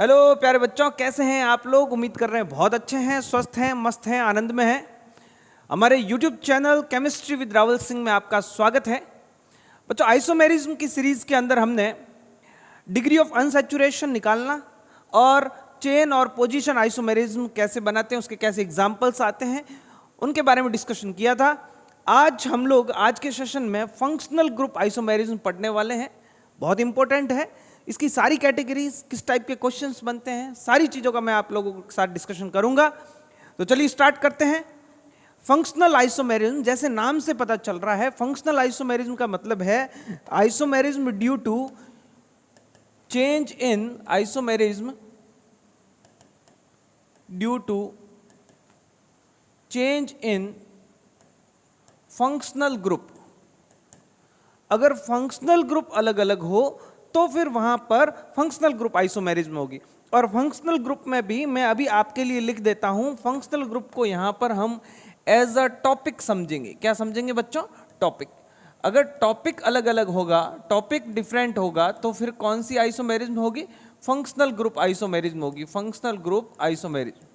Hello प्यारे बच्चों, कैसे हैं आप लोग? उम्मीद कर रहे हैं बहुत अच्छे हैं, स्वस्थ हैं, मस्त हैं, आनंद में हैं। हमारे YouTube channel chemistry with Rawal Singh में आपका स्वागत है। बच्चों, आइसोमेरिज्म की सीरीज के अंदर हमने डिग्री ऑफ अनसैचुरेशन निकालना और चेन और पोजीशन आइसोमेरिज्म कैसे बनाते हैं, उसके कैसे एग्जाम्पल्स आते हैं, उनके बारे में डिस्कशन किया था। आज हम लोग आज के सेशन में फंक्शनल ग्रुप आइसोमेरिज्म पढ़ने वाले हैं। बहुत इंपॉर्टेंट है। इसकी सारी कैटेगरीज, किस टाइप के क्वेश्चंस बनते हैं, सारी चीज़ों का मैं आप लोगों के साथ डिस्कशन करूंगा। तो चलिए स्टार्ट करते हैं। फंक्शनल आइसोमेरिज्म, जैसे नाम से पता चल रहा है, फंक्शनल आइसोमेरिज्म का मतलब है isomerism due to change in isomerism due to change in functional group. अगर फंक्शनल ग्रुप अलग अलग हो तो फिर वहां पर फंक्शनल ग्रुप आइसोमेरिज्म होगी। और फंक्शनल ग्रुप में भी मैं अभी आपके लिए लिख देता हूं, फंक्शनल ग्रुप को यहां पर हम एज अ टॉपिक समझेंगे। क्या समझेंगे बच्चों? टॉपिक। अगर टॉपिक अलग अलग होगा, टॉपिक डिफरेंट होगा, तो फिर कौन सी आइसोमेरिज्म होगी? फंक्शनल ग्रुप आइसोमेरिज्म होगी, फंक्शनल ग्रुप आइसोमेरिज्म।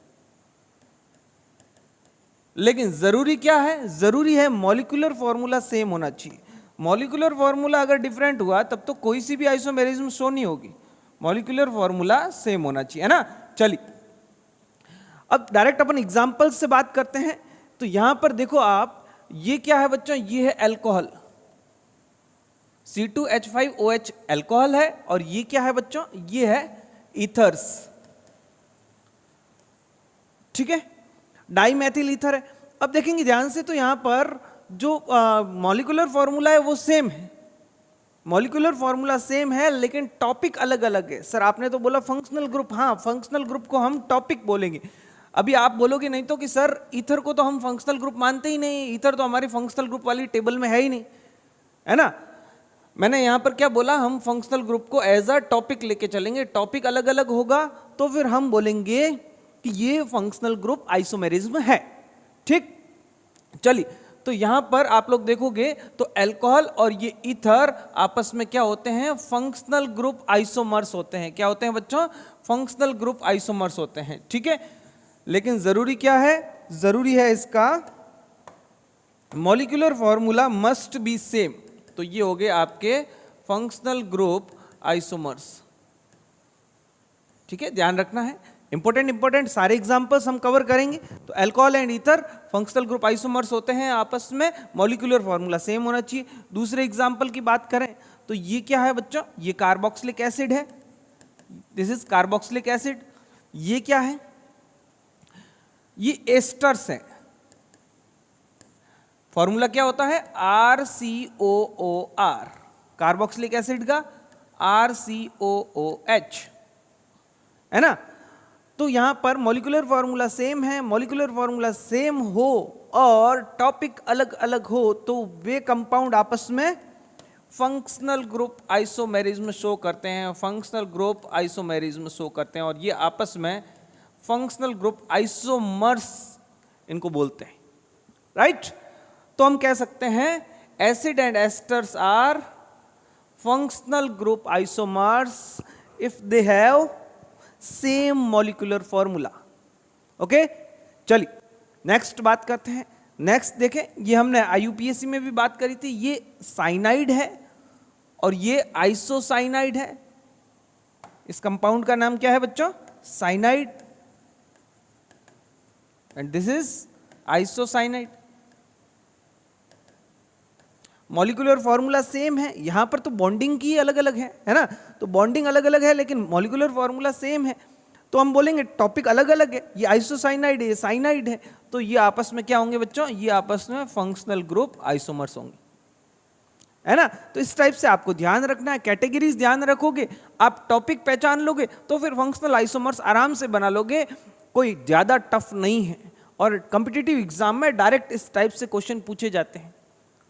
लेकिन जरूरी क्या है? जरूरी है मॉलिक्यूलर फॉर्मूला सेम होना चाहिए। मॉलिक्यूलर फॉर्मूला अगर डिफरेंट हुआ तब तो कोई सी भी आइसोमेरिज्म शो नहीं होगी। मॉलिक्यूलर फॉर्मूला सेम होना चाहिए, है ना। चलिए अब डायरेक्ट अपन एग्जांपल से बात करते हैं। तो यहां पर देखो आप, ये क्या है बच्चों? ये है अल्कोहल, C2H5OH अल्कोहल है। और ये क्या है बच्चों? ये है ईथर्स, ठीक है, डाइमेथिल ईथर है। अब देखेंगे ध्यान से, तो यहां पर जो मॉलिक्यूलर फॉर्मूला है वो सेम है, मॉलिक्यूलर फॉर्मूला सेम है, लेकिन टॉपिक अलग अलग है। सर आपने तो बोला फंक्शनल ग्रुप। हाँ, फंक्शनल ग्रुप को हम टॉपिक बोलेंगे। अभी आप बोलोगे नहीं तो कि सर ईथर को तो हम फंक्शनल ग्रुप मानते ही नहीं, ईथर तो हमारी फंक्शनल ग्रुप वाली टेबल में है ही नहीं, है ना। मैंने यहां पर क्या बोला? हम फंक्शनल ग्रुप को एज अ टॉपिक लेके चलेंगे। टॉपिक अलग अलग होगा तो फिर हम बोलेंगे कि ये फंक्शनल ग्रुप आइसोमेरिज्म है, ठीक। चलिए, तो यहां पर आप लोग देखोगे तो अल्कोहल और ये ईथर आपस में क्या होते हैं? फंक्शनल ग्रुप आइसोमर्स होते हैं। क्या होते हैं बच्चों? फंक्शनल ग्रुप आइसोमर्स होते हैं, ठीक है। लेकिन जरूरी क्या है? जरूरी है इसका molecular formula must be same. तो ये हो गए आपके फंक्शनल ग्रुप आइसोमर्स, ठीक है, ध्यान रखना है। इंपॉर्टेंट सारे एग्जांपल्स हम कवर करेंगे। तो alcohol and ether functional group isomers होते हैं, आपस में मॉलिक्यूलर फॉर्मूला सेम होना चाहिए। दूसरे एग्जांपल की बात करें तो ये क्या है बच्चों? ये कार्बोक्सिलिक एसिड है, दिस इज कार्बोक्सिलिक एसिड। ये क्या है? ये एस्टर्स है। फॉर्मूला क्या होता है? RCOOR, कार्बोक्सिलिक एसिड का RCOOH, है ना। तो यहां पर मॉलिक्यूलर फॉर्मूला सेम है। मॉलिक्यूलर फॉर्मूला सेम हो और टॉपिक अलग अलग हो तो वे कंपाउंड आपस में फंक्शनल ग्रुप आइसोमेरिज्म शो करते हैं, फंक्शनल ग्रुप आइसोमेरिज्म शो करते हैं। और ये आपस में फंक्शनल ग्रुप आइसोमर्स इनको बोलते हैं, राइट। तो हम कह सकते हैं acid and esters are functional group isomers if they have same molecular formula. Okay, चलिए नेक्स्ट बात करते हैं। नेक्स्ट देखें, ये हमने IUPAC में भी बात करी थी। ये साइनाइड है और ये आइसोसाइनाइड है। इस कंपाउंड का नाम क्या है बच्चों? Cyanide, and this is isocyanide. Molecular formula same है। यहां पर तो बॉन्डिंग की अलग अलग है ना। तो बॉन्डिंग अलग अलग है लेकिन मॉलिक्यूलर फॉर्मूला सेम है। तो हम बोलेंगे टॉपिक अलग अलग है। ये आइसोसाइनाइड है, ये साइनाइड है। तो ये आपस में क्या होंगे बच्चों? ये आपस में फंक्शनल ग्रुप आइसोमर्स होंगे, है ना। तो इस टाइप से आपको ध्यान रखना है। कैटेगरीज ध्यान रखोगे, आप टॉपिक पहचान लोगे तो फिर फंक्शनल आइसोमर्स आराम से बना लोगे। कोई ज्यादा टफ नहीं है। और कॉम्पिटिटिव एग्जाम में डायरेक्ट इस टाइप से क्वेश्चन पूछे जाते हैं,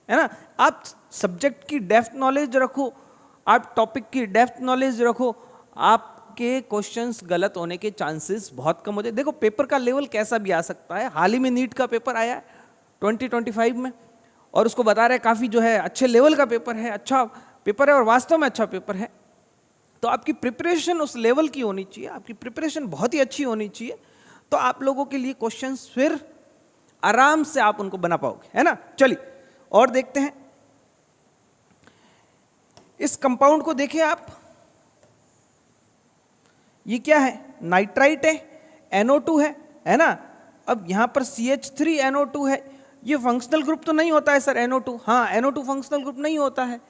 है ना। आप सब्जेक्ट की डेप्थ नॉलेज रखो, आप टॉपिक की डेप्थ नॉलेज रखो, आपके क्वेश्चंस गलत होने के चांसेस बहुत कम हो जाए। देखो पेपर का लेवल कैसा भी आ सकता है। हाल ही में नीट का पेपर आया है 2025 में, और उसको बता रहे काफी जो है अच्छे लेवल का पेपर है, अच्छा पेपर है और वास्तव में अच्छा पेपर है। तो आपकी प्रिपरेशन उस लेवल की होनी चाहिए, आपकी प्रिपरेशन बहुत ही अच्छी होनी चाहिए, तो आप लोगों के लिए क्वेश्चंस फिर आराम से आप उनको बना पाओगे, है ना। चलिए और देखते हैं, इस कंपाउंड को देखिए आप, ये क्या है, नाइट्राइट है, NO2 है ना। अब यहां पर CH3NO2 है, ये फंक्शनल ग्रुप तो नहीं होता है सर NO2, हाँ NO2 फंक्शनल ग्रुप नहीं होता है,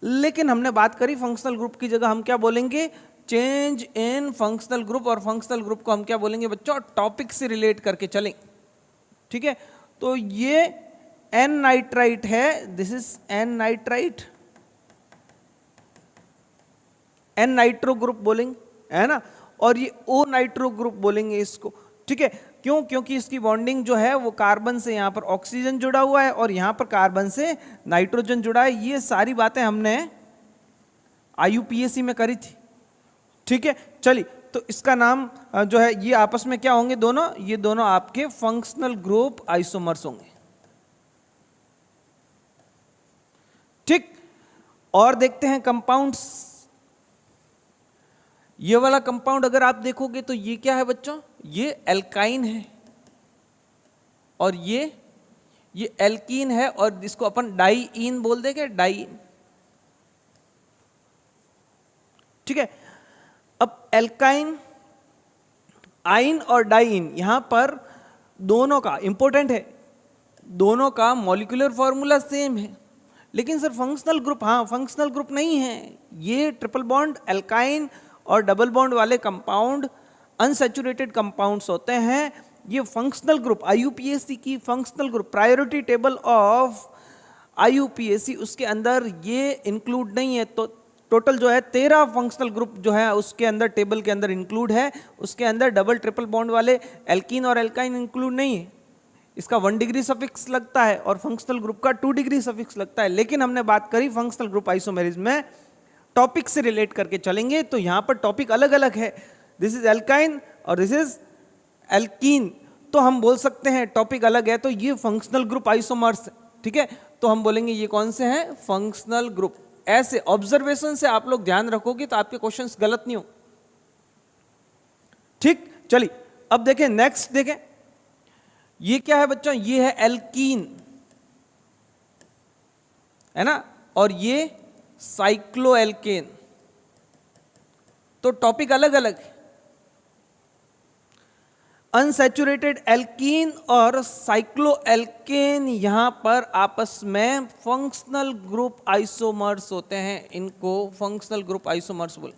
लेकिन हमने बात करी फंक्शनल ग्रुप की जगह हम क्या बोलेंगे, चेंज इन फंक्शनल ग्रुप, और फंक्शनल ग्रुप को हम क्या बोलेंगे बच्चों, टॉपिक से रिलेट करके चलें, ठीक है। तो ये N नाइट्राइट है, this is N nitrite, N nitro group बोलेंगे, है ना, और ये O नाइट्रो ग्रुप बोलेंगे इसको, ठीक है। क्यों, क्योंकि इसकी बॉन्डिंग जो है वो कार्बन से यहां पर ऑक्सीजन जुड़ा हुआ है और यहां पर कार्बन से नाइट्रोजन जुड़ा है। ये सारी बातें हमने IUPAC में करी थी, ठीक है। चलिए, तो इसका नाम जो है, ये आपस में क्या होंगे दोनों, ये दोनों आपके फंक्शनल ग्रुप आइसोमर्स होंगे, ठीक। और देखते हैं कंपाउंड्स, ये वाला कंपाउंड अगर आप देखोगे तो ये क्या है बच्चों, ये एल्काइन है, और ये एल्कीन है, और इसको अपन डाईइन बोल देंगे, डाईइन, ठीक है। अब एल्काइन, आइन और डाईइन, यहां पर दोनों का इंपॉर्टेंट है, दोनों का मॉलिक्यूलर फॉर्मूला सेम है, लेकिन सर फंक्शनल ग्रुप, हाँ फंक्शनल ग्रुप नहीं है। ये ट्रिपल बॉन्ड एल्काइन और डबल बॉन्ड वाले कंपाउंड अनसैचुरेटेड कंपाउंड्स होते हैं। ये फंक्शनल ग्रुप, IUPAC की functional group, priority table of IUPAC, उसके अंदर ये इंक्लूड नहीं है। तो टोटल जो है 13 फंक्शनल ग्रुप जो है उसके अंदर, टेबल के अंदर इंक्लूड है, उसके अंदर डबल ट्रिपल बॉन्ड वाले एल्कीन और एल्काइन इंक्लूड नहीं है। इसका 1 डिग्री सफिक्स लगता है और फंक्शनल ग्रुप का 2 डिग्री सफिक्स लगता है। लेकिन हमने बात करी फंक्शनल ग्रुप आइसोमेरिज्म में टॉपिक से रिलेट करके चलेंगे, तो यहां पर टॉपिक अलग अलग है, दिस इज एल्काइन और दिस इज एल्कीन, तो हम बोल सकते हैं टॉपिक अलग है, तो ये फंक्शनल ग्रुप आइसोमर्स, ठीक है। तो हम बोलेंगे ये कौन से हैं, फंक्शनल ग्रुप। ऐसे ऑब्जर्वेशन से आप लोग ध्यान रखोगे तो आपके क्वेश्चंस गलत नहीं हो, ठीक। चलिए अब देखें, नेक्स्ट देखें, ये क्या है बच्चों, ये है एल्कीन, है ना, और ये साइक्लोएल्केन, तो टॉपिक अलग अलग है। अनसैचुरेटेड एल्कीन और साइक्लोएल्केन यहां पर आपस में फंक्शनल ग्रुप आइसोमर्स होते हैं, इनको फंक्शनल ग्रुप आइसोमर्स बोल।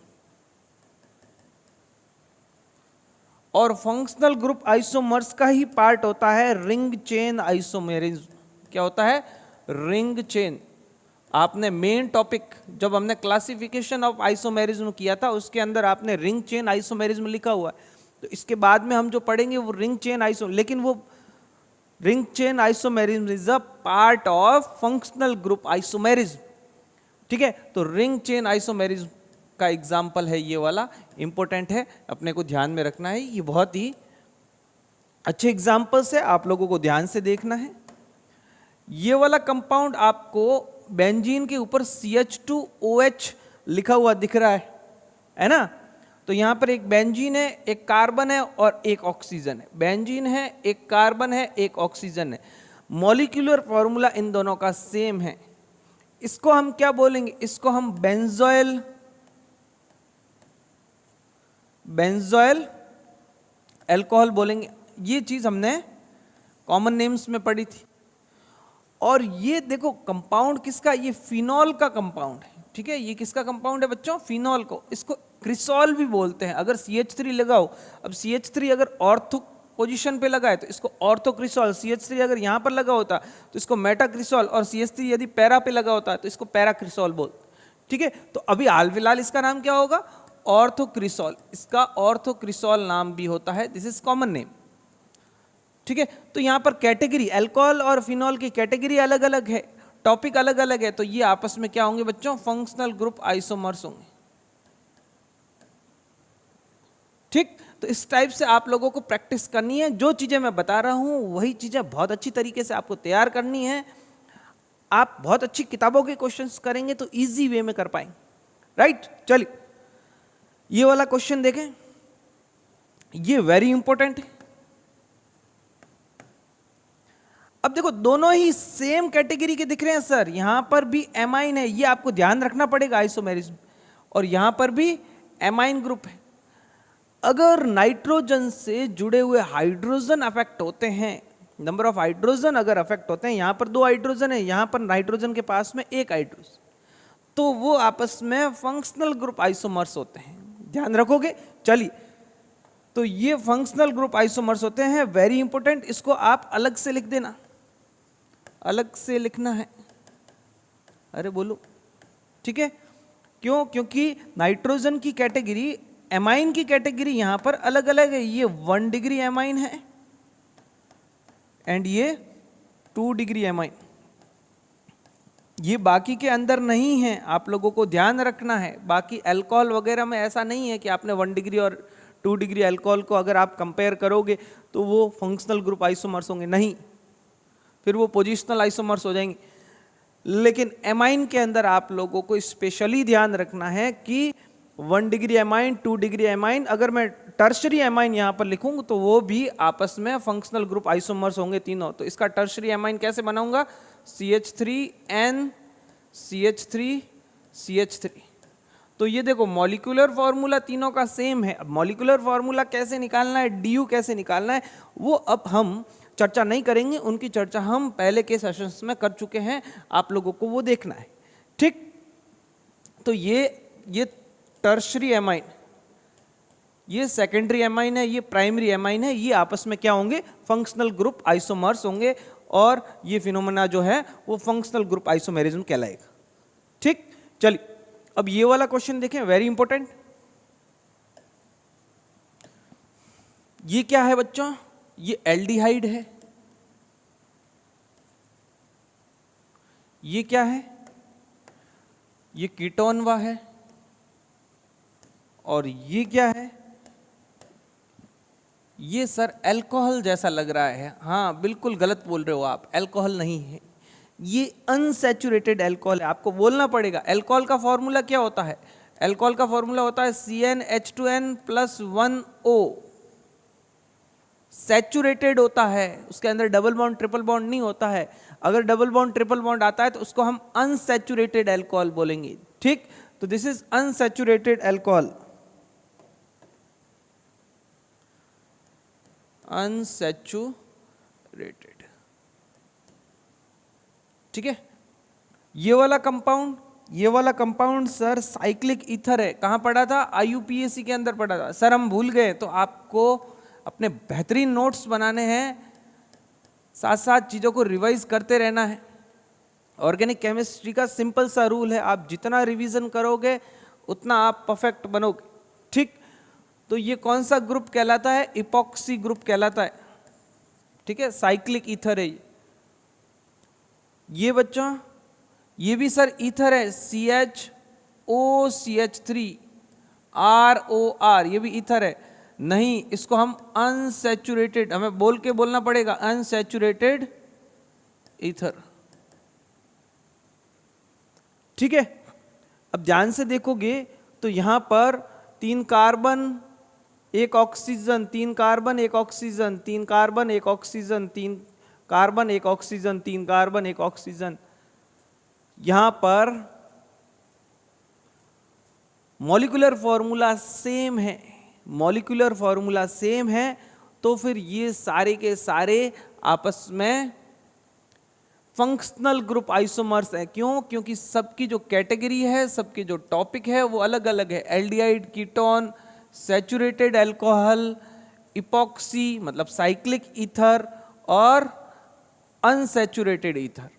और फंक्शनल ग्रुप आइसोमर्स का ही पार्ट होता है रिंग चेन आइसोमेरिज्म। क्या होता है, रिंग चेन। आपने मेन टॉपिक जब हमने क्लासिफिकेशन ऑफ आइसोमेरिज्म किया था उसके अंदर आपने रिंग चेन आइसोमेरिज्म लिखा हुआ है, तो इसके बाद में हम जो पढ़ेंगे वो रिंग चेन आइसो, लेकिन वो ring chain isomerism is a part of functional group isomerism, ठीक है। तो रिंग चेन आइसोमेरिज्म का एग्जाम्पल है ये वाला, इंपॉर्टेंट है, अपने को ध्यान में रखना है, ये बहुत ही अच्छे एग्जाम्पल्स है, आप लोगों को ध्यान से देखना है। ये वाला कंपाउंड आपको बेंजीन के ऊपर CH2OH लिखा हुआ दिख रहा है ना। तो यहां पर एक बेंजीन है, एक कार्बन है और एक ऑक्सीजन है। बेंजीन है, एक कार्बन है, एक ऑक्सीजन है। मॉलिक्यूलर फॉर्मूला इन दोनों का सेम है। इसको हम क्या बोलेंगे, इसको हम बेंजोइल अल्कोहल बोलेंगे। ये चीज हमने कॉमन नेम्स में पढ़ी थी। और ये देखो कंपाउंड किसका, ये फिनॉल का कंपाउंड है, ठीक है। ये किसका कंपाउंड है बच्चों, फिनॉल को। इसको क्रिसॉल भी बोलते हैं। अगर CH3 लगाओ, अब CH3 अगर ऑर्थो पोजीशन पे लगा है तो इसको ऑर्थो क्रिसॉल, CH3 अगर यहां पर लगा होता तो इसको मेटा क्रिसॉल, और CH3 यदि पैरा पे लगा होता तो इसको पैरा क्रिसॉल बोल, ठीक है। तो अभी हाल फिलहाल इसका नाम क्या होगा, ऑर्थो क्रिसॉल। इसका ऑर्थो क्रिसॉल नाम भी होता है, दिस इज कॉमन नेम, ठीक है। तो यहां पर कैटेगरी, अल्कोहल और फिनॉल की कैटेगरी अलग अलग है, टॉपिक अलग अलग है, तो ये आपस में क्या होंगे बच्चों, फंक्शनल ग्रुप आइसोमर्स होंगे, ठीक। तो इस टाइप से आप लोगों को प्रैक्टिस करनी है। जो चीजें मैं बता रहा हूं वही चीजें बहुत अच्छी तरीके से आपको तैयार करनी है। आप बहुत अच्छी किताबों के क्वेश्चंस करेंगे तो इजी वे में कर पाएंगे, राइट। चलिए ये वाला क्वेश्चन देखें, ये वेरी इंपॉर्टेंट है। अब देखो दोनों ही सेम कैटेगरी के दिख रहे हैं सर, यहां पर भी एमाइन है, ये आपको ध्यान रखना पड़ेगा आइसोमेरिज्म, और यहां पर भी एमाइन ग्रुप है। अगर नाइट्रोजन से जुड़े हुए हाइड्रोजन अफेक्ट होते हैं, नंबर ऑफ हाइड्रोजन अगर अफेक्ट होते हैं, यहां पर 2 हाइड्रोजन है, यहां पर नाइट्रोजन के पास में 1 हाइड्रोजन, तो वो आपस में फंक्शनल ग्रुप आइसोमर्स होते हैं। ध्यान रखोगे? चलिए, तो ये फंक्शनल ग्रुप आइसोमर्स होते हैं, वेरी इंपॉर्टेंट। इसको आप अलग से लिख देना, अलग से लिखना है। अरे बोलो, ठीक है? क्यों? क्योंकि नाइट्रोजन की कैटेगरी, एमाइन की कैटेगरी यहां पर अलग अलग है। ये 1 डिग्री एमाइन है एंड ये 2 डिग्री एमाइन, ये बाकी के अंदर नहीं है, आप लोगों को ध्यान रखना है। बाकी अल्कोहल वगैरह में ऐसा नहीं है कि आपने 1 डिग्री और 2 डिग्री अल्कोहल को अगर आप कंपेयर करोगे तो वो फंक्शनल ग्रुप आइसोमर्स होंगे, नहीं, फिर वो पोजिशनल आइसोमर्स हो जाएंगे। लेकिन एमाइन के अंदर आप लोगों को स्पेशली ध्यान रखना है कि 1 डिग्री एमाइन, 2 डिग्री एमाइन, अगर मैं टर्शरी एमाइन यहां पर लिखूंगा तो वो भी आपस में फंक्शनल ग्रुप आइसोमर्स होंगे तीनों। तो इसका टर्शरी एमाइन कैसे बनाऊंगा? CH3N CH3 CH3। तो ये देखो मॉलिक्यूलर फॉर्मूला तीनों का सेम है। अब मॉलिक्यूलर फॉर्मूला कैसे निकालना है, DU कैसे निकालना है, वो अब हम चर्चा नहीं करेंगे, उनकी चर्चा हम पहले के सेशंस में कर चुके हैं, आप लोगों को वो देखना है, ठीक? तो ये टर्शरी एमाइन, ये सेकेंडरी एमाइन है, ये प्राइमरी एमाइन है, ये आपस में क्या होंगे? फंक्शनल ग्रुप आइसोमर्स होंगे, और ये फिनोमेना जो है वो फंक्शनल ग्रुप आइसोमेरिज्म कहलाएगा, ठीक? चलिए, अब ये वाला क्वेश्चन देखें, वेरी इंपॉर्टेंट। ये क्या है बच्चों? ये एल्डिहाइड है। ये क्या है? ये कीटोनवा है। और ये क्या है? ये सर अल्कोहल जैसा लग रहा है। हाँ, बिल्कुल गलत बोल रहे हो आप, अल्कोहल नहीं है, ये अनसैचुरेटेड अल्कोहल है। आपको बोलना पड़ेगा अल्कोहल का फॉर्मूला क्या होता है। अल्कोहल का फॉर्मूला होता है CnH2n+1O। सैचुरेटेड होता है, उसके अंदर डबल बॉन्ड ट्रिपल बॉन्ड नहीं होता है। अगर डबल बॉन्ड ट्रिपल बॉन्ड आता है तो उसको हम अनसैचुरेटेड अल्कोहल बोलेंगे, ठीक? तो this is unsaturated alcohol, unsaturated, ठीक है? ये वाला कंपाउंड सर साइक्लिक ईथर है। कहां पढ़ा था? IUPAC के अंदर पढ़ा था। सर हम भूल गए, तो आपको अपने बेहतरीन नोट्स बनाने हैं, साथ साथ चीजों को रिवाइज करते रहना है। ऑर्गेनिक केमिस्ट्री का सिंपल सा रूल है, आप जितना रिवीजन करोगे उतना आप परफेक्ट बनोगे, ठीक? तो ये कौन सा ग्रुप कहलाता है? इपॉक्सी ग्रुप कहलाता है, ठीक है? साइक्लिक ईथर है ये बच्चों। ये भी सर ईथर है, CHOCH3ROR, ये भी ईथर है। नहीं, इसको हम अनसैचुरेटेड, हमें बोल के बोलना पड़ेगा, अनसैचुरेटेड ईथर, ठीक है? अब ध्यान से देखोगे तो यहां पर 3 carbon 1 oxygen, 3 carbon 1 oxygen, 3 carbon 1 oxygen, 3 carbon 1 oxygen, 3 carbon 1 oxygen. यहां पर मॉलिक्यूलर फॉर्मूला सेम है, मॉलिक्यूलर फॉर्मूला सेम है, तो फिर ये सारे के सारे आपस में फंक्शनल ग्रुप आइसोमर्स है। क्यों? क्योंकि सबकी जो कैटेगरी है, सबके जो टॉपिक है वो अलग अलग है। Aldehyde, ketone, saturated alcohol, epoxy मतलब साइक्लिक ईथर और अनसैचुरेटेड ईथर,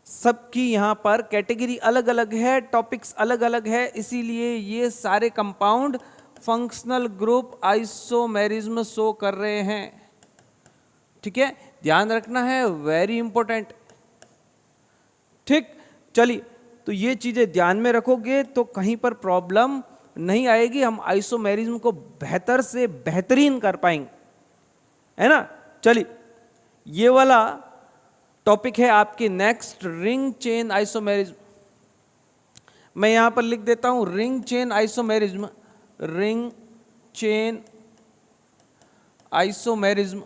सबकी यहाँ पर कैटेगरी अलग अलग है, टॉपिक्स अलग अलग है, इसीलिए ये सारे compound functional group isomerism show कर रहे हैं, ठीक है? ध्यान रखना है, वेरी इंपॉर्टेंट, ठीक? चलिए, तो ये चीजें ध्यान में रखोगे तो कहीं पर प्रॉब्लम नहीं आएगी, हम आइसोमेरिज्म को बेहतर से बेहतरीन कर पाएंगे, है ना? चलिए, ये वाला टॉपिक है आपकी नेक्स्ट, रिंग चेन आइसोमेरिज्म। मैं यहां पर लिख देता हूं ring chain isomerism. ring chain isomerism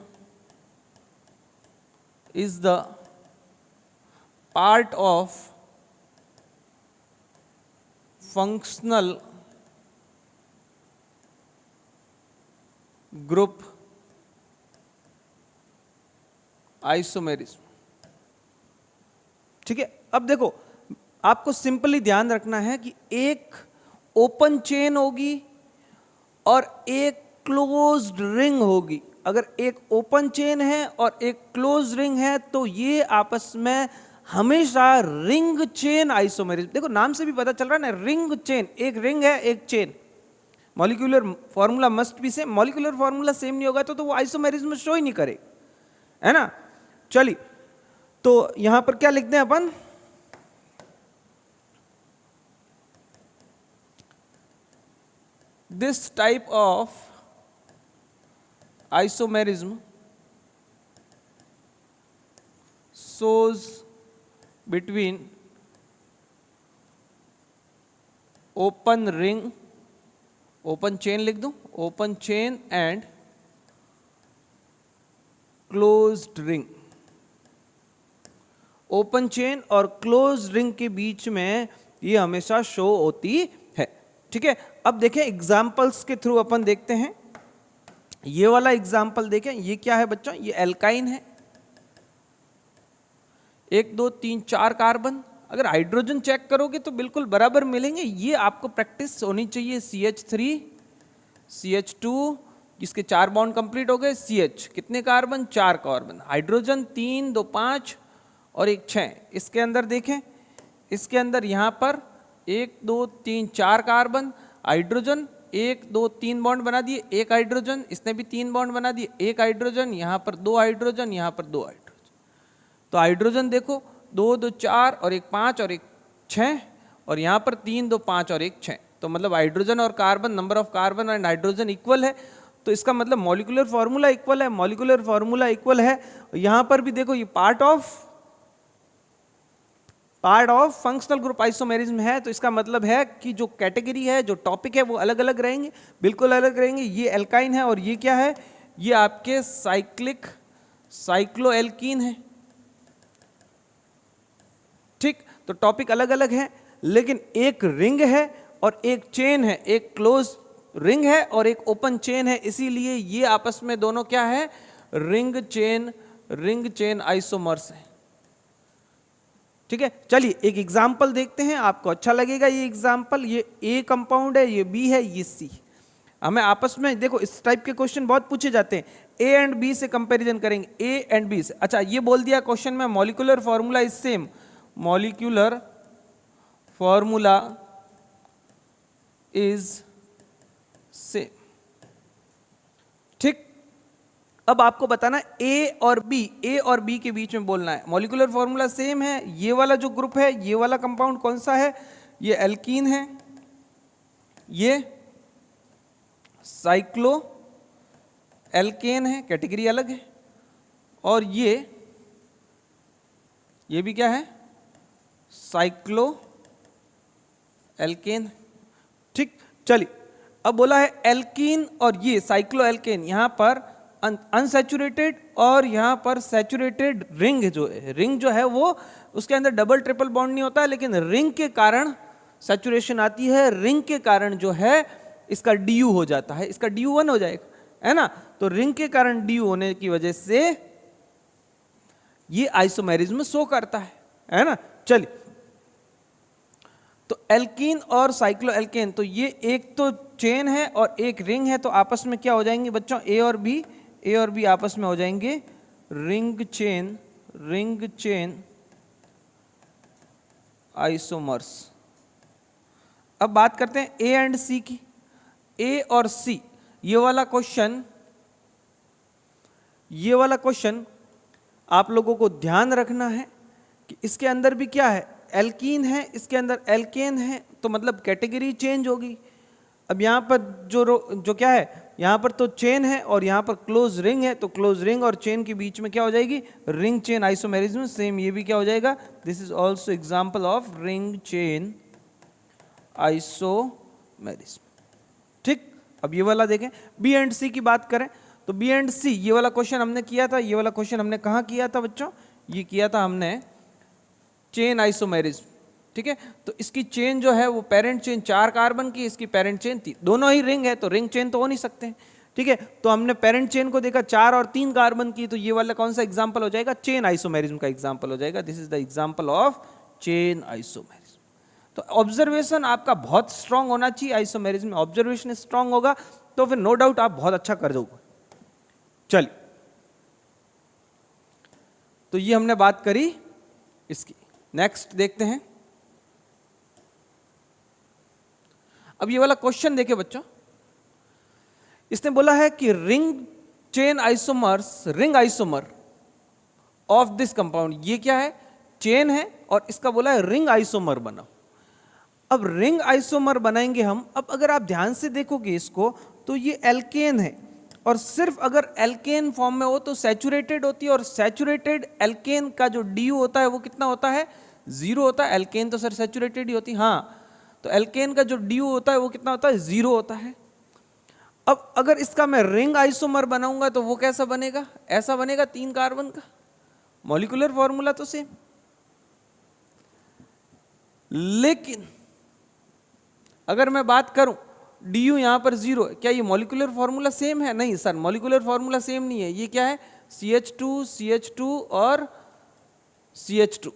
is the part of functional group isomerism. ठीक है, अब देखो आपको सिंपली ध्यान रखना है कि एक ओपन चेन होगी और एक क्लोज्ड रिंग होगी। अगर एक ओपन चेन है और एक क्लोज रिंग है तो ये आपस में हमेशा रिंग चेन आइसोमेरिज्म। देखो नाम से भी पता चल रहा है ना, रिंग चेन, एक रिंग है एक chain. Molecular formula must be same, molecular formula same नहीं होगा तो वो आइसोमेरिज्म शो ही नहीं करे, है ना। चलिए, तो यहां पर क्या लिखते हैं अपन, this type of isomerism shows between open ring, open chain लिख दूं, open chain and closed ring। Open chain और क्लोज रिंग के बीच में ये हमेशा शो होती है। ठीक है, अब देखें एग्जाम्पल्स के थ्रू अपन देखते हैं। ये वाला एग्जाम्पल देखें, ये क्या है बच्चों, ये एल्काइन है, 1 2 3 4 कार्बन। अगर हाइड्रोजन चेक करोगे तो बिल्कुल बराबर मिलेंगे। ये आपको प्रैक्टिस होनी चाहिए। CH3 CH2, इसके 4 बॉन्ड कंप्लीट हो गए। CH कितने कार्बन, 4 कार्बन। हाइड्रोजन 3 2 5 और 1 6। इसके अंदर देखें, इसके अंदर यहां पर 1 2 3 4 कार्बन, हाइड्रोजन 1 2 3 बॉन्ड बना दिए, 1 हाइड्रोजन, इसने भी 3 बॉन्ड बना दिए, 1 हाइड्रोजन, यहां पर 2 हाइड्रोजन, यहां पर 2 हाइड्रोजन। तो हाइड्रोजन देखो 2 2 4 और 1 5 और 1 6, और यहां पर 3 2 5 और 1 6। तो मतलब हाइड्रोजन और carbon, number of carbon and hydrogen equal है। तो इसका मतलब मॉलिक्यूलर फॉर्मूला इक्वल है, मॉलिक्यूलर फॉर्मूला इक्वल है। यहां पर भी देखो ये part of functional group isomerism है। तो इसका मतलब है कि जो कैटेगरी है, जो टॉपिक है, वो अलग अलग रहेंगे, बिल्कुल अलग रहेंगे। ये एल्काइन है और ये क्या है, ये आपके साइक्लोएल्कीन है। ठीक, तो टॉपिक अलग अलग है, लेकिन एक रिंग है और एक चेन है, एक क्लोज रिंग है और एक ओपन चेन है। इसीलिए ये आपस में दोनों क्या है, रिंग चेन आइसोमर्स है। ठीक है, चलिए एक एग्जाम्पल देखते हैं, आपको अच्छा लगेगा ये एग्जाम्पल। ये ए कंपाउंड है, ये बी है, ये सी। हमें आपस में देखो इस टाइप के क्वेश्चन बहुत पूछे जाते हैं। ए एंड बी से कंपैरिजन करेंगे, ए एंड बी से। अच्छा, ये बोल दिया क्वेश्चन में molecular formula is same, molecular formula is same. ठीक, अब आपको बताना ए और बी के बीच में बोलना है। मॉलिक्यूलर फॉर्मूला सेम है। ये वाला जो ग्रुप है, ये वाला कंपाउंड कौन सा है, ये एल्कीन है, ये साइक्लो एल्केन है, कैटेगरी अलग है। और ये भी क्या है, साइक्लो एल्केन। ठीक, चलिए अब बोला है एल्कीन और ये साइक्लो एल्केन, यहां पर अनसैचुरेटेड और यहां पर सैचुरेटेड रिंग जो है वो उसके अंदर डबल ट्रिपल बॉन्ड नहीं होता, लेकिन रिंग के कारण सैचुरेशन आती है। रिंग के कारण जो है इसका DU हो जाता है, इसका DU 1 हो जाएगा, है ना। तो रिंग के कारण DU होने की वजह से ये आइसोमेरिज्म शो करता है ना। चलिए, तो एल्कीन और साइक्लो एल्केन, तो ये एक तो चेन है और एक रिंग है, तो आपस में क्या हो जाएंगे बच्चों, ए और बी आपस में हो जाएंगे रिंग चेन आइसोमर्स। अब बात करते हैं ए एंड सी की। ए और सी, ये वाला क्वेश्चन आप लोगों को ध्यान रखना है कि इसके अंदर भी क्या है, एल्कीन है, इसके अंदर एल्केन है, तो मतलब कैटेगरी चेंज होगी। अब यहाँ पर जो क्या है, यहाँ पर तो चेन है और यहाँ पर क्लोज रिंग है, तो क्लोज रिंग और चेन के बीच में क्या हो जाएगी, रिंग चेन आइसोमेरिज्म। सेम ये भी क्या हो जाएगा, this is also example of ring chain isomerism. ठीक, अब ये वाला देखें, बी एंड सी की बात करें तो बी एंड सी, ये वाला क्वेश्चन हमने किया था, ये वाला क्वेश्चन हमने कहाँ किया था बच्चों, ये किया था हमने चेन आइसोमेरिज्म, ठीक है। तो इसकी चेन जो है वो पेरेंट चेन 4 कार्बन की, इसकी पेरेंट चेन 3, दोनों ही रिंग है तो रिंग चेन तो हो नहीं सकते, ठीक है। तो हमने पेरेंट चेन को देखा 4 और 3 कार्बन की, तो ये वाला कौन सा एग्जांपल हो जाएगा, चेन आइसोमेरिज्म का एग्जांपल हो जाएगा। This is the example of chain isomerism. तो ऑब्जर्वेशन आपका बहुत स्ट्रांग होना चाहिए, आइसोमेरिज्म में ऑब्जर्वेशन स्ट्रांग होगा तो फिर नो डाउट आप बहुत अच्छा कर दोगे। चलिए, तो ये हमने बात करी इसकी। नेक्स्ट देखते हैं, अब ये वाला क्वेश्चन देखिए बच्चों, इसने बोला है कि ring chain isomers, ring isomer of this compound, ये क्या है, चेन है और इसका बोला है रिंग आइसोमर बनाओ। अब रिंग आइसोमर बनाएंगे हम। अब अगर आप ध्यान से देखोगे इसको तो ये एल्केन है और सिर्फ अगर एल्केन फॉर्म में हो तो सैचुरेटेड होती है, और सैचुरेटेड एल्केन का जो डी होता है वो कितना होता है, 0 होता है। एल्केन तो सर सैचुरेटेड ही होती है, हाँ, तो एल्केन का जो डी होता है वो कितना होता है, 0 होता है। अब अगर इसका मैं रिंग आइसोमर बनाऊंगा तो वो कैसा बनेगा, ऐसा बनेगा 3 कार्बन का, मॉलिक्यूलर फॉर्मूला तो सेम, लेकिन अगर मैं बात करूं डी यू यहां पर 0 है, क्या ये मॉलिक्यूलर फॉर्मूला सेम है, नहीं सर, मॉलिक्यूलर फॉर्मूला सेम नहीं है। ये क्या है, CH2 और CH2,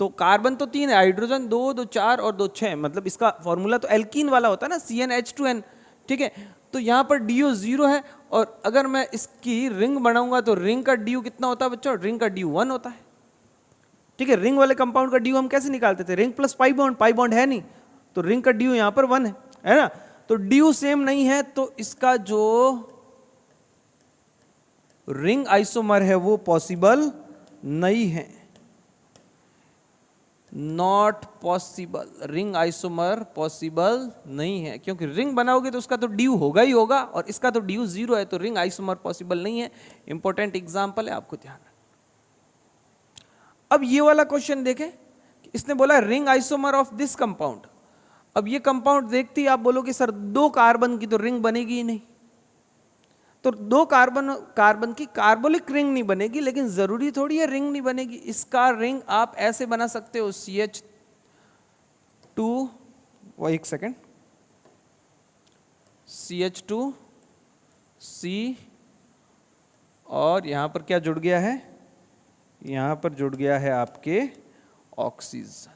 तो कार्बन तो 3 है, हाइड्रोजन 2 2 4 और 2 6, मतलब इसका फॉर्मूला तो एल्कीन वाला होता है ना, CnH2n, ठीक है। तो यहां पर DU 0 है, और अगर मैं इसकी रिंग बनाऊंगा तो रिंग का DU कितना होता है बच्चों, रिंग का DU 1 होता है, ठीक है। रिंग वाले कंपाउंड का DU हम कैसे निकालते थे, रिंग प्लस पाई बॉन्ड है नहीं, तो रिंग का DU यहां पर 1 है ना। तो DU सेम नहीं है तो इसका जो रिंग आइसोमर है वो पॉसिबल नहीं है, not possible, ring isomer possible नहीं है, क्योंकि रिंग बनाओगे तो उसका तो DU होगा ही होगा, और इसका तो DU 0 है, तो रिंग आइसोमर पॉसिबल नहीं है। इंपॉर्टेंट एग्जांपल है, आपको ध्यान रखना। अब ये वाला क्वेश्चन देखें, इसने बोला ring isomer of this compound. अब ये कंपाउंड देखती आप बोलोगे सर 2 कार्बन की तो रिंग बनेगी ही नहीं, तो 2 कार्बन की कार्बोलिक रिंग नहीं बनेगी, लेकिन जरूरी थोड़ी है रिंग नहीं बनेगी। इसका रिंग आप ऐसे बना सकते हो, CH2, वो एक सेकेंड, CH2C, और यहां पर क्या जुड़ गया है, यहां पर जुड़ गया है आपके ऑक्सीजन,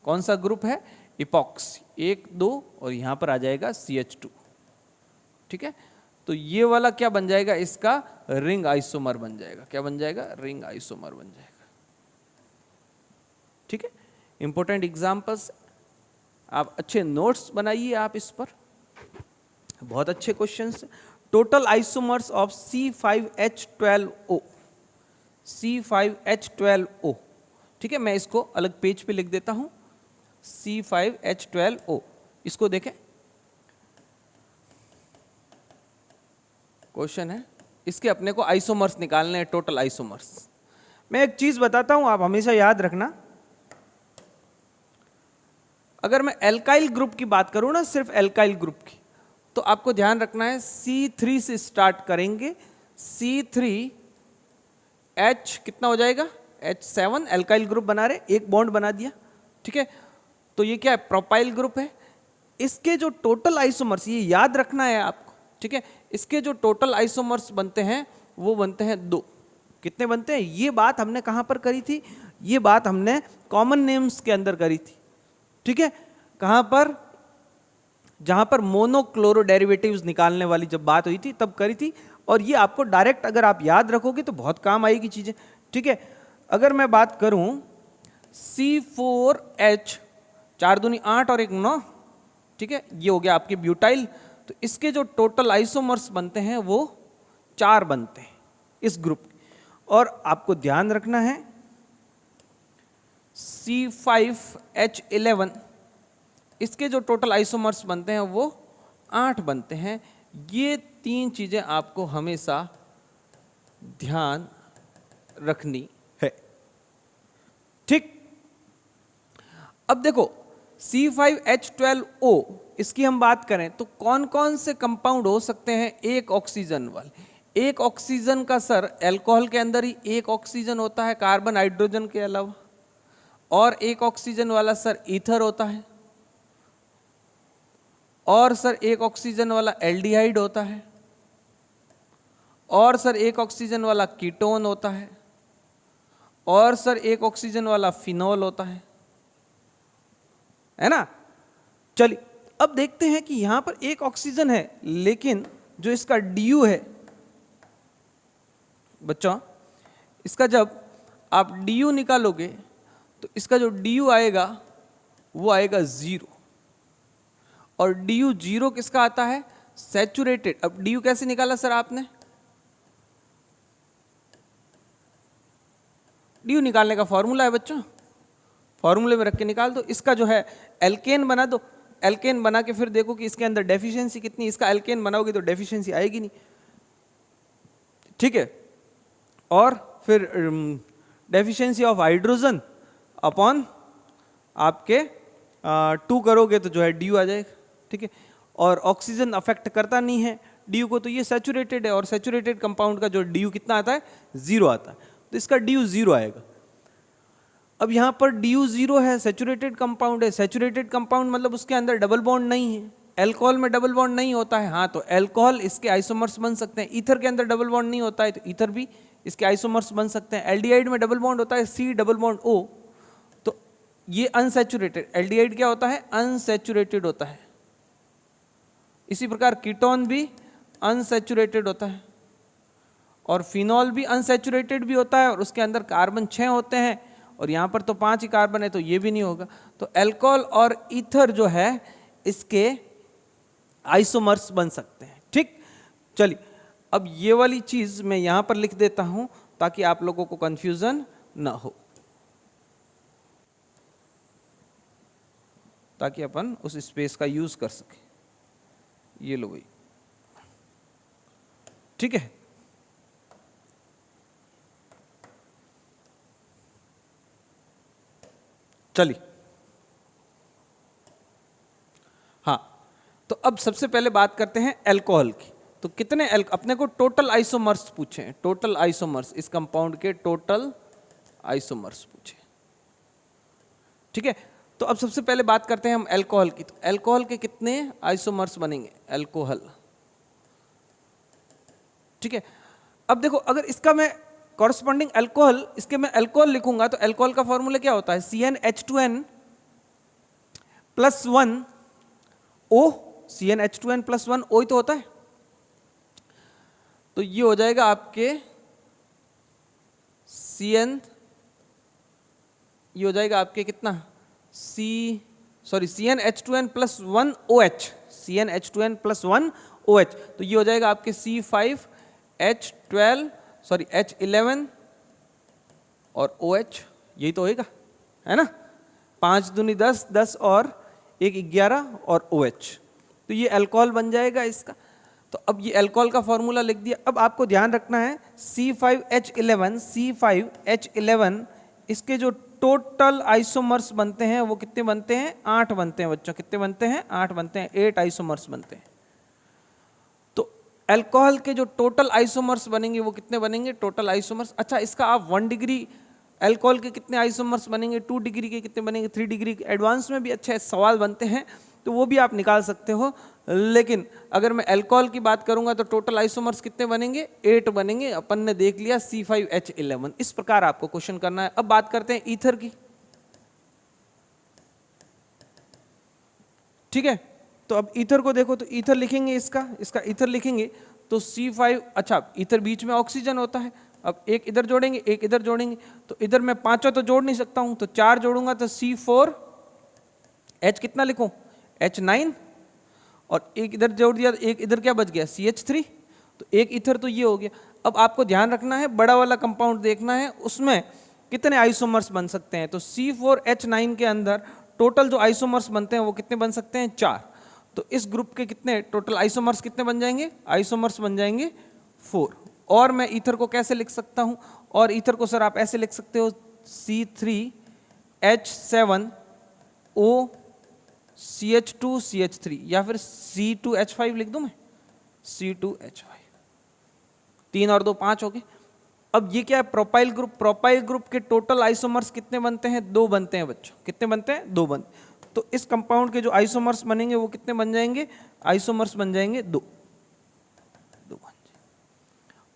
कौन सा ग्रुप है, इपॉक्सी, 1 2, और यहां पर आ जाएगा CH2, ठीक है। तो ये वाला क्या बन जाएगा, इसका रिंग आइसोमर बन जाएगा, क्या बन जाएगा, रिंग आइसोमर बन जाएगा, ठीक है। इंपॉर्टेंट एग्जांपल्स, आप अच्छे नोट्स बनाइए आप इस पर, बहुत अच्छे questions. Total isomers of C5H12O, C5H12O, ठीक है। मैं इसको अलग पेज पे लिख देता हूं, C5H12O, इसको देखें, क्वेश्चन है, इसके अपने को आइसोमर्स निकालने हैं, टोटल आइसोमर्स। मैं एक चीज बताता हूं, आप हमेशा याद रखना, अगर मैं एल्काइल ग्रुप की बात करूं ना, सिर्फ एल्काइल ग्रुप की, तो आपको ध्यान रखना है C3 से स्टार्ट करेंगे, C3H कितना हो जाएगा, H7, एल्काइल ग्रुप बना रहे, एक बॉन्ड बना दिया, ठीक है। तो ये क्या है, प्रोपाइल ग्रुप है। इसके जो टोटल आइसोमर्स, ये याद रखना है आपको, ठीक है, इसके जो टोटल आइसोमर्स बनते हैं वो बनते हैं 2। कितने बनते हैं, ये बात हमने कहां पर करी थी, ये बात हमने कॉमन नेम्स के अंदर करी थी, ठीक है। कहां पर, जहां पर मोनोक्लोरो डेरिवेटिव्स निकालने वाली जब बात हुई थी तब करी थी, और ये आपको डायरेक्ट अगर आप याद रखोगे तो बहुत काम आएगी चीजें, ठीक है। अगर मैं बात करूं C4H, 4 दूनी 8 और 1 9, ठीक है, ये हो गया आपके ब्यूटाइल। तो इसके जो टोटल आइसोमर्स बनते हैं वो 4 बनते हैं इस ग्रुप, और आपको ध्यान रखना है C5H11, इसके जो टोटल आइसोमर्स बनते हैं वो 8 बनते हैं। ये 3 चीजें आपको हमेशा ध्यान रखनी है, ठीक। अब देखो C5H12O इसकी हम बात करें तो कौन कौन से कंपाउंड हो सकते हैं एक ऑक्सीजन वाले? एक ऑक्सीजन का सर अल्कोहल के अंदर ही एक ऑक्सीजन होता है कार्बन हाइड्रोजन के अलावा, और एक ऑक्सीजन वाला सर ईथर होता है, और सर एक ऑक्सीजन वाला एल्डिहाइड होता है, और सर एक ऑक्सीजन वाला कीटोन होता है, और सर एक ऑक्सीजन वाला फिनोल होता है ना। चलिए अब देखते हैं कि यहां पर एक ऑक्सीजन है, लेकिन जो इसका डी है बच्चों, इसका जब आप डी निकालोगे तो इसका जो डी आएगा वो आएगा 0, और डी 0 किसका आता है? सैचुरेटेड। अब डी कैसे निकाला सर आपने? डी निकालने का फॉर्मूला है बच्चों, फॉर्मूले में रख के निकाल दो। इसका जो है एल्केन बना दो, एल्केन बना के फिर देखो कि इसके अंदर डेफिशिएंसी कितनी। इसका एल्केन बनाओगे तो डेफिशिएंसी आएगी नहीं, ठीक है। और फिर डेफिशिएंसी ऑफ हाइड्रोजन अपॉन आपके 2 करोगे तो जो है डी आ जाएगा, ठीक है। और ऑक्सीजन अफेक्ट करता नहीं है डी को, तो ये सैचुरेटेड है, और सैचुरेटेड कंपाउंड का जो डी कितना आता है? 0 आता है, तो इसका डी 0 आएगा। अब यहाँ पर डी 0 है, सैचुरेटेड कंपाउंड है। सैचुरेटेड कंपाउंड मतलब उसके अंदर डबल बॉन्ड नहीं है। अल्कोहल में डबल बॉन्ड नहीं होता है, हाँ, तो अल्कोहल इसके आइसोमर्स बन सकते हैं। ईथर के अंदर डबल बॉन्ड नहीं होता है, तो ईथर भी इसके आइसोमर्स बन सकते हैं। एल्डिहाइड में डबल बॉन्ड होता है, C डबल बॉन्ड O, तो ये अनसैचुरेटेड। एल्डिहाइड क्या होता है? अनसैचुरेटेड होता है। इसी प्रकार कीटोन भी अनसैचुरेटेड होता है, और फिनॉल भी अनसैचुरेटेड भी होता है, और उसके अंदर कार्बन 6 होते हैं, और यहाँ पर तो 5 ही कार्बन है, तो ये भी नहीं होगा। तो अल्कोहल और ईथर जो है इसके आइसोमर्स बन सकते हैं, ठीक। चलिए अब ये वाली चीज मैं यहां पर लिख देता हूं ताकि आप लोगों को कंफ्यूजन ना हो, ताकि अपन उस स्पेस का यूज कर सके। ये लो भाई, ठीक है। चलिए, हाँ, तो अब सबसे पहले बात करते हैं अल्कोहल की। तो कितने अपने को टोटल आइसोमर्स पूछे हैं, टोटल आइसोमर्स, इस कंपाउंड के टोटल आइसोमर्स पूछे, ठीक है। तो अब सबसे पहले बात करते हैं हम अल्कोहल की। तो अल्कोहल के कितने आइसोमर्स बनेंगे? अल्कोहल, ठीक है। अब देखो, अगर इसका मैं कॉरस्पॉन्डिंग अल्कोहल, इसके मैं अल्कोहल लिखूंगा तो अल्कोहल का फॉर्मूला क्या होता है? CnH2n + 1 O, CnH2n + 1 O ही तो होता है। तो ये हो जाएगा आपके ये हो जाएगा आपके कितना? CnH2n + 1 OH, CnH2n + 1 OH, तो ये हो जाएगा आपके H11 और OH, यही तो होएगा, है ना। 5 दूनी 10, 10 और 1 11 और OH, तो ये अल्कोहल बन जाएगा इसका। तो अब ये अल्कोहल का फॉर्मूला लिख दिया। अब आपको ध्यान रखना है C5H11 इसके जो टोटल आइसोमर्स बनते हैं वो कितने बनते हैं? 8 बनते हैं बच्चों। कितने बनते हैं? 8 बनते हैं, 8 आइसोमर्स बनते हैं। तो अल्कोहल के जो टोटल आइसोमर्स बनेंगे वो कितने बनेंगे? Total isomers. अच्छा, इसका आप 1 डिग्री अल्कोहल के कितने आइसोमर्स बनेंगे, 2 डिग्री के कितने बनेंगे, 3 डिग्री के, एडवांस में भी अच्छे सवाल बनते हैं तो वो भी आप निकाल सकते हो। लेकिन अगर मैं अल्कोहल की बात करूंगा तो टोटल आइसोमर्स कितने बनेंगे? 8 बनेंगे। अपन ने देख लिया C5H11। इस प्रकार आपको क्वेश्चन करना है। अब बात करते हैं ईथर की, ठीक है। तो अब ईथर को देखो, तो ईथर लिखेंगे, इसका ईथर लिखेंगे तो C5, अच्छा ईथर बीच में ऑक्सीजन होता है। अब एक इधर जोड़ेंगे, एक इधर जोड़ेंगे, तो इधर मैं 5 तो जोड़ नहीं सकता हूं, तो 4 जोड़ूंगा तो C4H कितना लिखूं? H9, और एक इधर जोड़ दिया तो एक इधर क्या बच गया? CH3, तो एक ईथर तो ये हो गया। अब आपको ध्यान रखना है, बड़ा वाला कंपाउंड देखना है उसमें कितने आइसोमर्स बन सकते हैं। तो C4H9 के अंदर टोटल जो आइसोमर्स बनते हैं वो कितने बन सकते हैं? 4। तो इस ग्रुप के कितने टोटल आइसोमर्स कितने बन जाएंगे? आइसोमर्स बन जाएंगे 4। और मैं ईथर को कैसे लिख सकता हूं? और ईथर को सर आप ऐसे लिख सकते हो C3H7O CH2CH3 या फिर C2H5 लिख दूं मैं, C2H5, 3 और 2 5 हो गए। अब ये क्या है, प्रोपाइल ग्रुप। प्रोपाइल ग्रुप के टोटल आइसोमर्स कितने बनते हैं? 2 बनते हैं बच्चों। कितने बनते हैं? 2 बनते। तो इस कंपाउंड के जो आइसोमर्स बनेंगे वो कितने बन जाएंगे? आइसोमर्स बन जाएंगे 2 बन जाएंगे।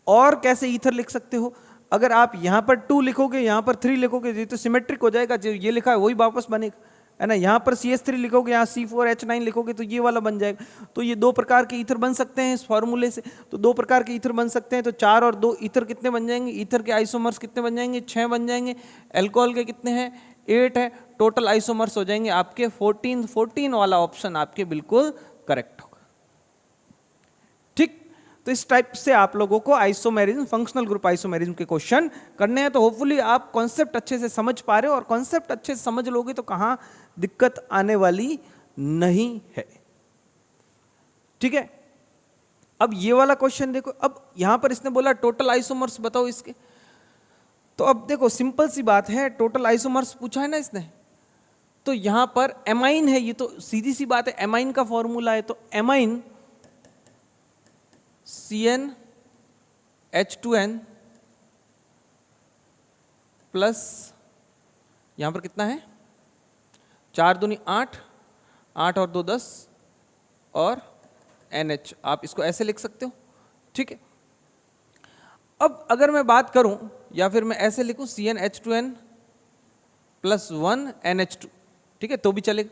और कैसे ईथर लिख सकते हो? अगर आप यहां पर 2 लिखोगे, यहां पर 3 लिखोगे, ये तो सिमेट्रिक हो जाएगा, जो ये लिखा है वही वापस बनेगा, है ना। यहाँ पर CH3 लिखोगे, यहाँ C4H9 लिखोगे तो ये वाला बन जाएगा। तो ये 2 प्रकार के ईथर बन सकते हैं इस फॉर्मूले से। तो 2 प्रकार के ईथर बन सकते हैं, तो 4 और 2 ईथर कितने बन जाएंगे? ईथर के आइसोमर्स कितने बन जाएंगे? 6 बन जाएंगे। अल्कोहल के कितने हैं? 8 है। टोटल आइसोमर्स हो जाएंगे आपके 14। 14 वाला ऑप्शन आपके बिल्कुल करेक्ट होगा। ठीक, तो इस टाइप से आप लोगों को आइसोमेरिज्म, फंक्शनल ग्रुप आइसोमेरिज्म के क्वेश्चन करने हैं। तो होपफुली आप कॉन्सेप्ट अच्छे से समझ पा रहे हो, और कॉन्सेप्ट अच्छे से समझ लोगे तो कहां दिक्कत आने वाली नहीं है। ठीक है, अब ये वाला क्वेश्चन देखो। अब यहां पर इसने बोला टोटल आइसोमर्स बताओ इसके। तो अब देखो सिंपल सी बात है, टोटल आइसोमर्स पूछा है ना इसने, तो यहां पर एमाइन है, ये तो सीधी सी बात है, एमाइन का फॉर्मूला है। तो एमाइन CnH2n प्लस यहां पर कितना है? 4 दूनी 8, 8 और 2 10, और NH। आप इसको ऐसे लिख सकते हो। ठीक है, अब अगर मैं बात करूं, या फिर मैं ऐसे लिखूं CnH2n प्लस 1 NH2, ठीक है, तो भी चलेगा।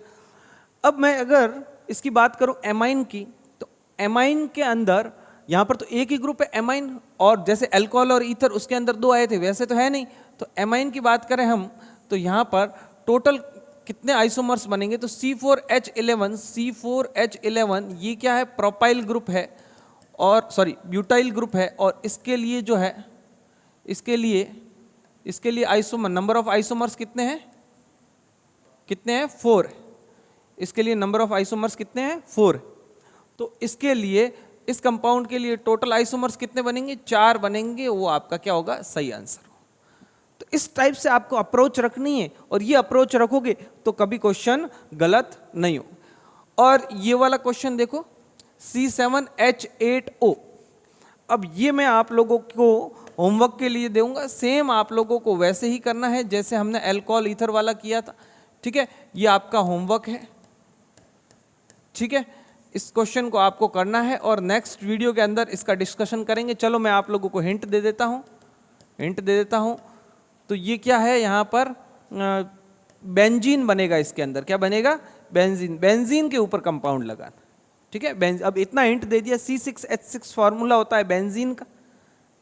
अब मैं अगर इसकी बात करूं एमाइन की, तो एमाइन के अंदर यहां पर तो एक ही ग्रुप है एमाइन, और जैसे अल्कोहल और ईथर उसके अंदर 2 आए थे, वैसे तो है नहीं। तो एमाइन की बात करें हम, तो यहां पर टोटल कितने आइसोमर्स बनेंगे? तो C4H11, C4H11 ये क्या है? प्रोपाइल ग्रुप है, और सॉरी ब्यूटाइल ग्रुप है, और इसके लिए जो है, इसके लिए आइसोमर, नंबर ऑफ आइसोमर्स कितने हैं? कितने हैं? 4। इसके लिए नंबर ऑफ आइसोमर्स कितने हैं? 4। तो इसके लिए, इस कंपाउंड के लिए टोटल आइसोमर्स कितने बनेंगे? 4 बनेंगे। वो आपका क्या होगा? सही आंसर। तो इस टाइप से आपको अप्रोच रखनी है, और ये अप्रोच रखोगे तो कभी क्वेश्चन गलत नहीं हो। और ये वाला क्वेश्चन देखो, C7H8O। अब ये मैं आप लोगों को होमवर्क के लिए दूंगा, सेम आप लोगों को वैसे ही करना है जैसे हमने अल्कोहल ईथर वाला किया था। ठीक है, ये आपका होमवर्क है। ठीक है, इस क्वेश्चन को आपको करना है, और नेक्स्ट वीडियो के अंदर इसका डिस्कशन करेंगे। चलो मैं आप लोगों को हिंट दे देता हूं। तो ये क्या है, यहां पर बेंजीन बनेगा। इसके अंदर क्या बनेगा? बेंजीन। बेंजीन के ऊपर कंपाउंड लगाना। ठीक है, अब इतना हिंट दे दिया। C6H6 फॉर्मूला होता है बेंजीन का,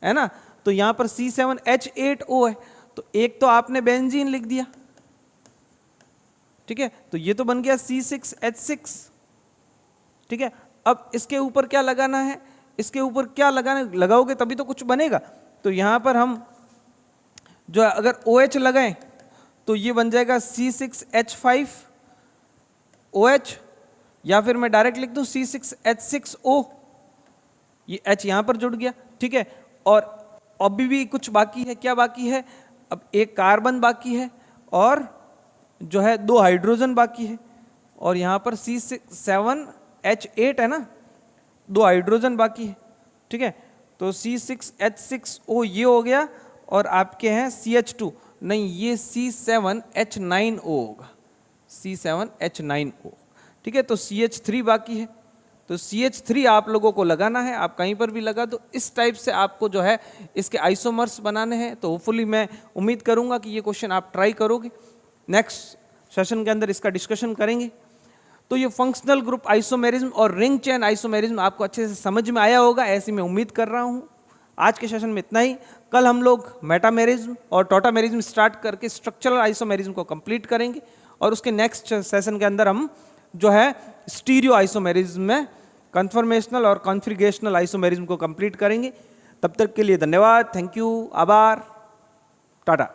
है ना। तो यहां पर C7H8O है, तो एक तो आपने बेंजीन लिख दिया। ठीक है, तो ये तो बन गया C6H6। ठीक है, अब इसके ऊपर क्या लगाना है? इसके ऊपर क्या लगाओगे तभी तो कुछ बनेगा। तो यहां पर हम जो अगर OH लगाएं तो ये बन जाएगा C6H5OH, या फिर मैं डायरेक्ट लिख दूं C6H6O। ये H यहां पर जुड़ गया। ठीक है, और अभी भी कुछ बाकी है। क्या बाकी है? अब एक कार्बन बाकी है, और जो है 2 हाइड्रोजन बाकी है, और यहां पर C7H8 है ना, 2 हाइड्रोजन बाकी है। ठीक है, तो C6H6O ये हो गया, और आपके हैं CH2, नहीं ये C7H9O होगा, C7H9O। ठीक है, तो CH3 बाकी है, तो CH3 आप लोगों को लगाना है। आप कहीं पर भी लगा दो। इस टाइप से आपको जो है इसके आइसोमर्स बनाने हैं। तो होपफुली मैं उम्मीद करूंगा कि ये क्वेश्चन आप ट्राई करोगे। नेक्स्ट सेशन के अंदर इसका डिस्कशन करेंगे। तो ये फंक्शनल ग्रुप आइसोमेरिज्म और रिंग चेन आइसोमेरिज्म आपको अच्छे से समझ में आया होगा, ऐसी मैं उम्मीद कर रहा हूँ। आज के सेशन में इतना ही। कल हम लोग मेटामेरिज्म और टोटामेरिज्म स्टार्ट करके स्ट्रक्चरल आइसोमेरिज्म को कंप्लीट करेंगे, और उसके नेक्स्ट सेशन के अंदर हम जो है स्टीरियो आइसोमेरिज्म में कन्फर्मेशनल और कॉन्फिगरेशनल आइसोमेरिज्म को कंप्लीट करेंगे। तब तक के लिए धन्यवाद, थैंक यू, आभार, टाटा।